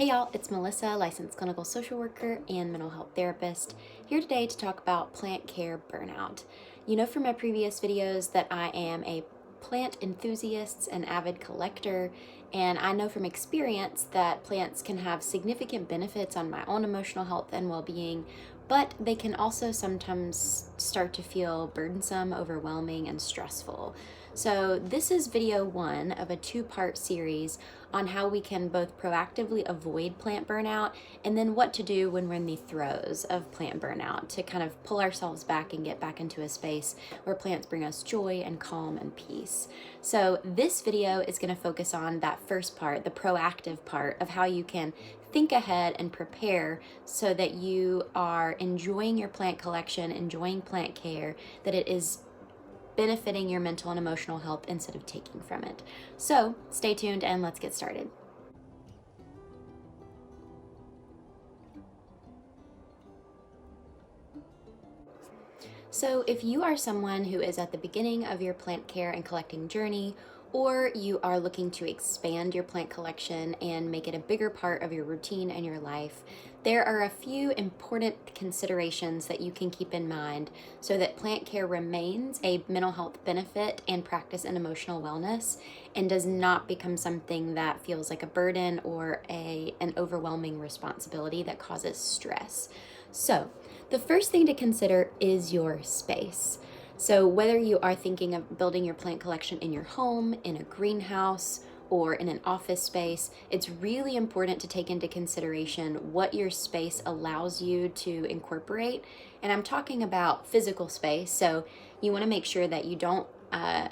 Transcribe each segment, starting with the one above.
Hey y'all, it's Melissa, licensed clinical social worker and mental health therapist, here today to talk about plant care burnout. You know from my previous videos that I am a plant enthusiast and avid collector, and I know from experience that plants can have significant benefits on my own emotional health and well-being, but they can also sometimes start to feel burdensome, overwhelming, and stressful. So this is video one of a two-part series on how we can both proactively avoid plant burnout and then what to do when we're in the throes of plant burnout to kind of pull ourselves back and get back into a space where plants bring us joy and calm and peace. So this video is going to focus on that first part, the proactive part of how you can think ahead and prepare so that you are enjoying your plant collection, enjoying plant care, that it is benefiting your mental and emotional health instead of taking from it. So stay tuned and let's get started. So if you are someone who is at the beginning of your plant care and collecting journey, or you are looking to expand your plant collection and make it a bigger part of your routine and your life, there are a few important considerations that you can keep in mind so that plant care remains a mental health benefit and practice in emotional wellness and does not become something that feels like a burden or an overwhelming responsibility that causes stress. So, the first thing to consider is your space. So whether you are thinking of building your plant collection in your home, in a greenhouse, or in an office space, it's really important to take into consideration what your space allows you to incorporate. And I'm talking about physical space. So you want to make sure that you don't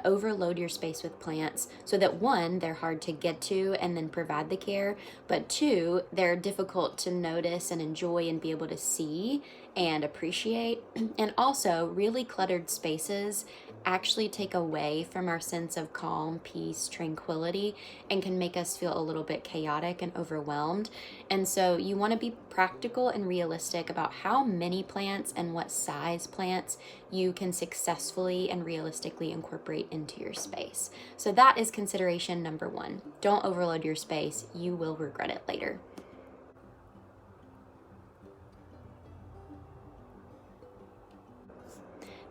overload your space with plants so that one, they're hard to get to and then provide the care, but two, they're difficult to notice and enjoy and be able to see and appreciate. And also, really cluttered spaces actually take away from our sense of calm, peace, tranquility, and can make us feel a little bit chaotic and overwhelmed. And so you want to be practical and realistic about how many plants and what size plants you can successfully and realistically incorporate into your space. So that is consideration number one. Don't overload your space. You will regret it later.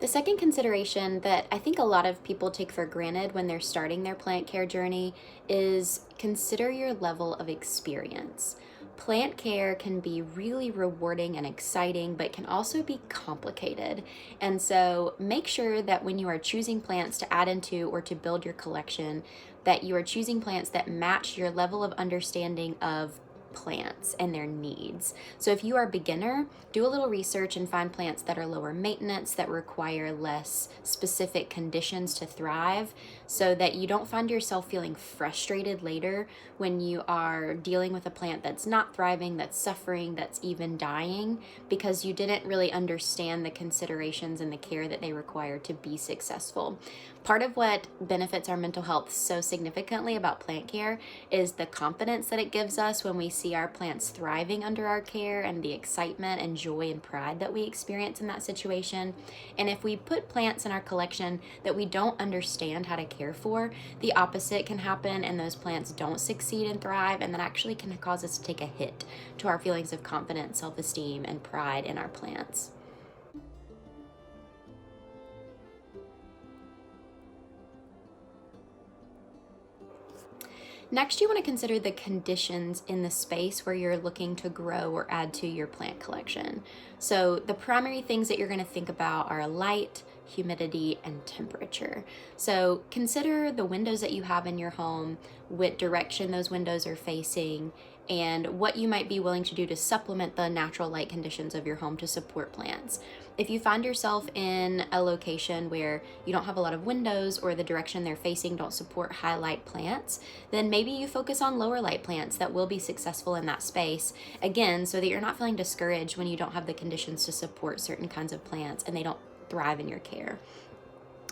The second consideration that I think a lot of people take for granted when they're starting their plant care journey is consider your level of experience. Plant care can be really rewarding and exciting, but can also be complicated. And so make sure that when you are choosing plants to add into or to build your collection, that you are choosing plants that match your level of understanding of plants and their needs. So if you are a beginner, do a little research and find plants that are lower maintenance, that require less specific conditions to thrive, so that you don't find yourself feeling frustrated later when you are dealing with a plant that's not thriving, that's suffering, that's even dying, because you didn't really understand the considerations and the care that they require to be successful. Part of what benefits our mental health so significantly about plant care is the confidence that it gives us when we see our plants thriving under our care and the excitement and joy and pride that we experience in that situation. And if we put plants in our collection that we don't understand how to care for, the opposite can happen and those plants don't succeed and thrive, and that actually can cause us to take a hit to our feelings of confidence, self-esteem, and pride in our plants. Next, you want to consider the conditions in the space where you're looking to grow or add to your plant collection. So the primary things that you're going to think about are light, humidity, and temperature. So consider the windows that you have in your home, what direction those windows are facing, and what you might be willing to do to supplement the natural light conditions of your home to support plants. If you find yourself in a location where you don't have a lot of windows or the direction they're facing don't support high light plants, then maybe you focus on lower light plants that will be successful in that space, again, so that you're not feeling discouraged when you don't have the conditions to support certain kinds of plants and they don't thrive in your care.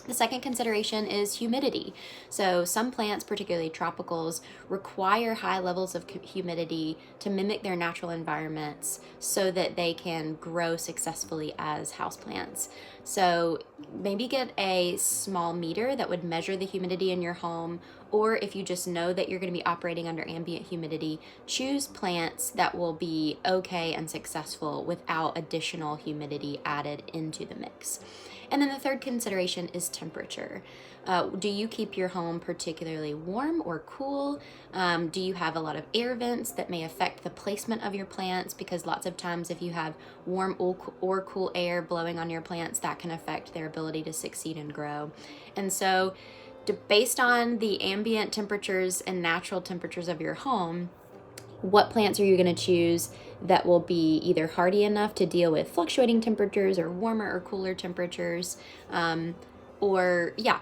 The second consideration is humidity. So, some plants, particularly tropicals, require high levels of humidity to mimic their natural environments so that they can grow successfully as houseplants. So, maybe get a small meter that would measure the humidity in your home, or if you just know that you're going to be operating under ambient humidity, choose plants that will be okay and successful without additional humidity added into the mix. And then the third consideration is temperature. Do you keep your home particularly warm or cool? Do you have a lot of air vents that may affect the placement of your plants? Because lots of times, if you have warm or cool air blowing on your plants, that can affect their ability to succeed and grow. And so, based on the ambient temperatures and natural temperatures of your home, what plants are you going to choose that will be either hardy enough to deal with fluctuating temperatures or warmer or cooler temperatures?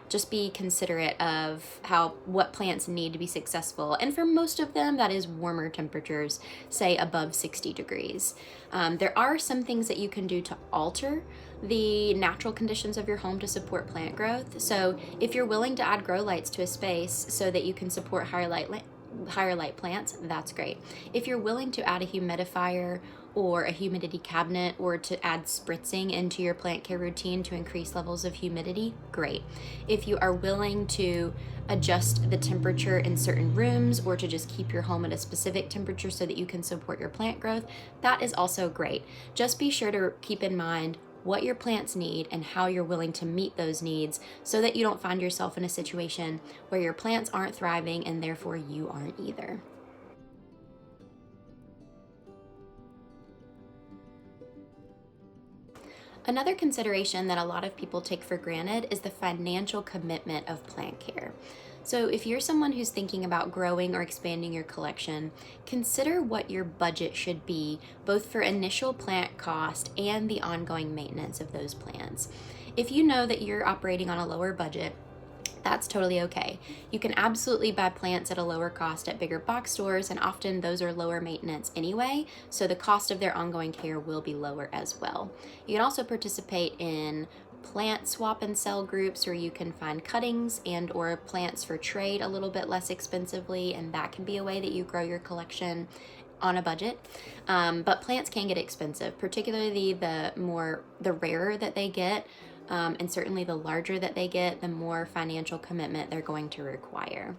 Just be considerate of what plants need to be successful. And for most of them, that is warmer temperatures, say above 60 degrees. There are some things that you can do to alter the natural conditions of your home to support plant growth. So if you're willing to add grow lights to a space so that you can support higher light plants, that's great. If you're willing to add a humidifier or a humidity cabinet, or to add spritzing into your plant care routine to increase levels of humidity, great. If you are willing to adjust the temperature in certain rooms, or to just keep your home at a specific temperature so that you can support your plant growth, that is also great. Just be sure to keep in mind what your plants need and how you're willing to meet those needs, so that you don't find yourself in a situation where your plants aren't thriving and therefore you aren't either. Another consideration that a lot of people take for granted is the financial commitment of plant care. So, if you're someone who's thinking about growing or expanding your collection, consider what your budget should be, both for initial plant cost and the ongoing maintenance of those plants. If you know that you're operating on a lower budget, that's totally okay. You can absolutely buy plants at a lower cost at bigger box stores, and often those are lower maintenance anyway, so the cost of their ongoing care will be lower as well. You can also participate in plant swap and sell groups where you can find cuttings and or plants for trade a little bit less expensively, and that can be a way that you grow your collection on a budget. But plants can get expensive, particularly the rarer that they get. And certainly the larger that they get, the more financial commitment they're going to require.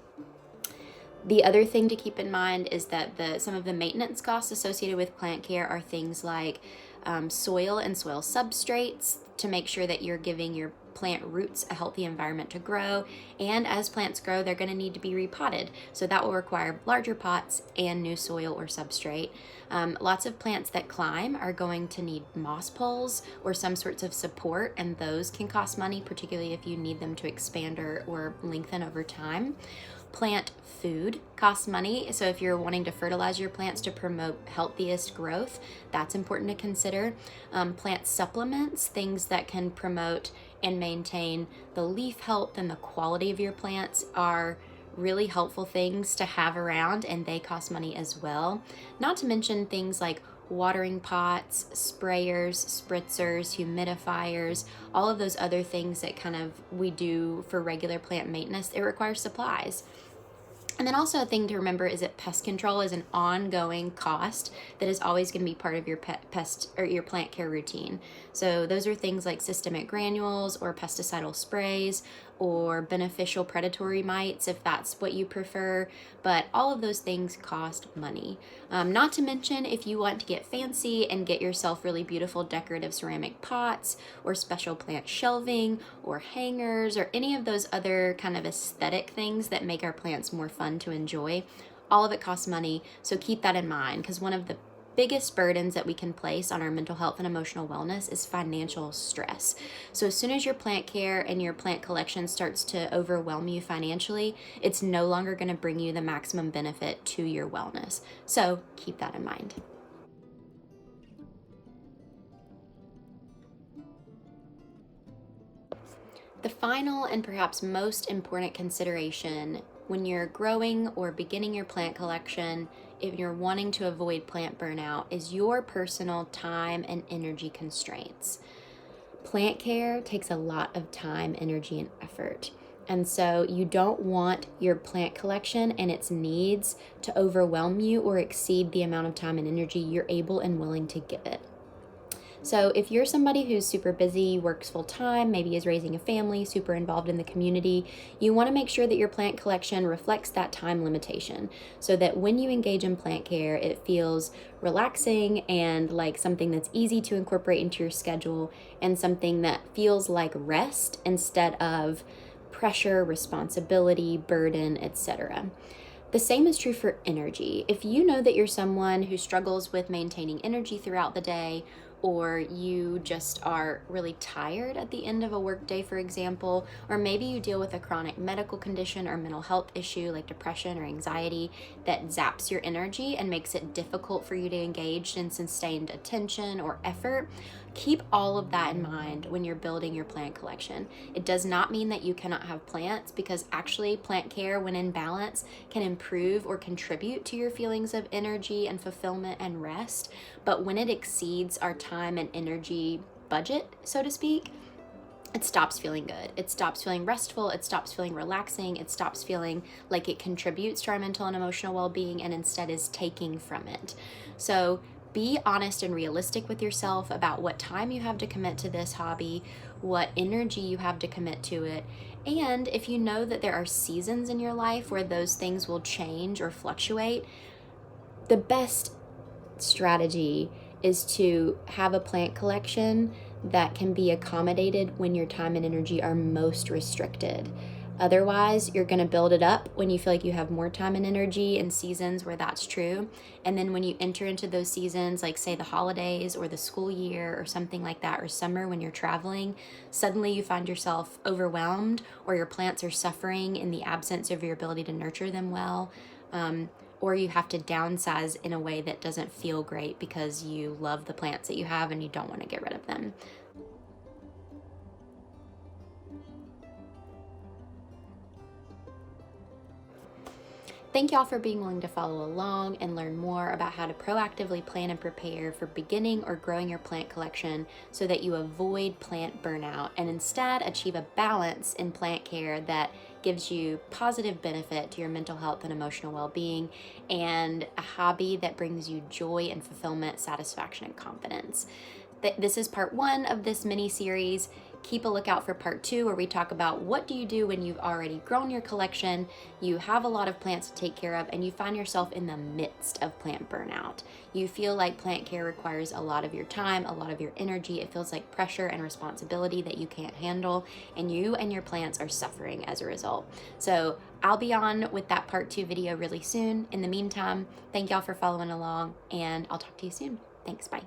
The other thing to keep in mind is that some of the maintenance costs associated with plant care are things like soil and soil substrates, to make sure that you're giving your plant roots a healthy environment to grow. And as plants grow, they're going to need to be repotted. So that will require larger pots and new soil or substrate. Lots of plants that climb are going to need moss poles or some sorts of support, and those can cost money, particularly if you need them to expand or lengthen over time. Plant food costs money, so if you're wanting to fertilize your plants to promote healthiest growth, that's important to consider. Plant supplements, things that can promote and maintain the leaf health and the quality of your plants, are really helpful things to have around, and they cost money as well. Not to mention things like watering pots, sprayers, spritzers, humidifiers, all of those other things that we do for regular plant maintenance. It requires supplies. And then also a thing to remember is that pest control is an ongoing cost that is always going to be part of your pest or your plant care routine. So those are things like systemic granules or pesticidal sprays or beneficial predatory mites, if that's what you prefer. But all of those things cost money. Not to mention, if you want to get fancy and get yourself really beautiful decorative ceramic pots or special plant shelving or hangers or any of those other kind of aesthetic things that make our plants more fun to enjoy, all of it costs money. So keep that in mind, because one of the biggest burdens that we can place on our mental health and emotional wellness is financial stress. So as soon as your plant care and your plant collection starts to overwhelm you financially, it's no longer going to bring you the maximum benefit to your wellness. So keep that in mind. The final and perhaps most important consideration when you're growing or beginning your plant collection, if you're wanting to avoid plant burnout, is your personal time and energy constraints. Plant care takes a lot of time, energy, and effort. And so you don't want your plant collection and its needs to overwhelm you or exceed the amount of time and energy you're able and willing to give it. So if you're somebody who's super busy, works full time, maybe is raising a family, super involved in the community, you want to make sure that your plant collection reflects that time limitation so that when you engage in plant care, it feels relaxing and like something that's easy to incorporate into your schedule and something that feels like rest instead of pressure, responsibility, burden, etc. The same is true for energy. If you know that you're someone who struggles with maintaining energy throughout the day, or you just are really tired at the end of a workday, for example, or maybe you deal with a chronic medical condition or mental health issue like depression or anxiety that zaps your energy and makes it difficult for you to engage in sustained attention or effort, keep all of that in mind when you're building your plant collection. It does not mean that you cannot have plants, because actually plant care, when in balance, can improve or contribute to your feelings of energy and fulfillment and rest. But when it exceeds our time and energy budget, so to speak, it stops feeling good. It stops feeling restful. It stops feeling relaxing. It stops feeling like it contributes to our mental and emotional well-being and instead is taking from it. So be honest and realistic with yourself about what time you have to commit to this hobby, what energy you have to commit to it. And if you know that there are seasons in your life where those things will change or fluctuate, the best strategy is to have a plant collection that can be accommodated when your time and energy are most restricted. Otherwise, you're going to build it up when you feel like you have more time and energy in seasons where that's true. And then when you enter into those seasons, like say the holidays or the school year or something like that, or summer when you're traveling, suddenly you find yourself overwhelmed, or your plants are suffering in the absence of your ability to nurture them well. Or you have to downsize in a way that doesn't feel great because you love the plants that you have and you don't want to get rid of them. Thank y'all for being willing to follow along and learn more about how to proactively plan and prepare for beginning or growing your plant collection so that you avoid plant burnout and instead achieve a balance in plant care that gives you positive benefit to your mental health and emotional well-being, and a hobby that brings you joy and fulfillment, satisfaction, and confidence. This is part 1 of this mini series. Keep a lookout for part 2, where we talk about what do you do when you've already grown your collection, you have a lot of plants to take care of, and you find yourself in the midst of plant burnout. You feel like plant care requires a lot of your time, a lot of your energy. It feels like pressure and responsibility that you can't handle, and you and your plants are suffering as a result. So I'll be on with that part 2 video really soon. In the meantime, thank y'all for following along, and I'll talk to you soon. Thanks, bye.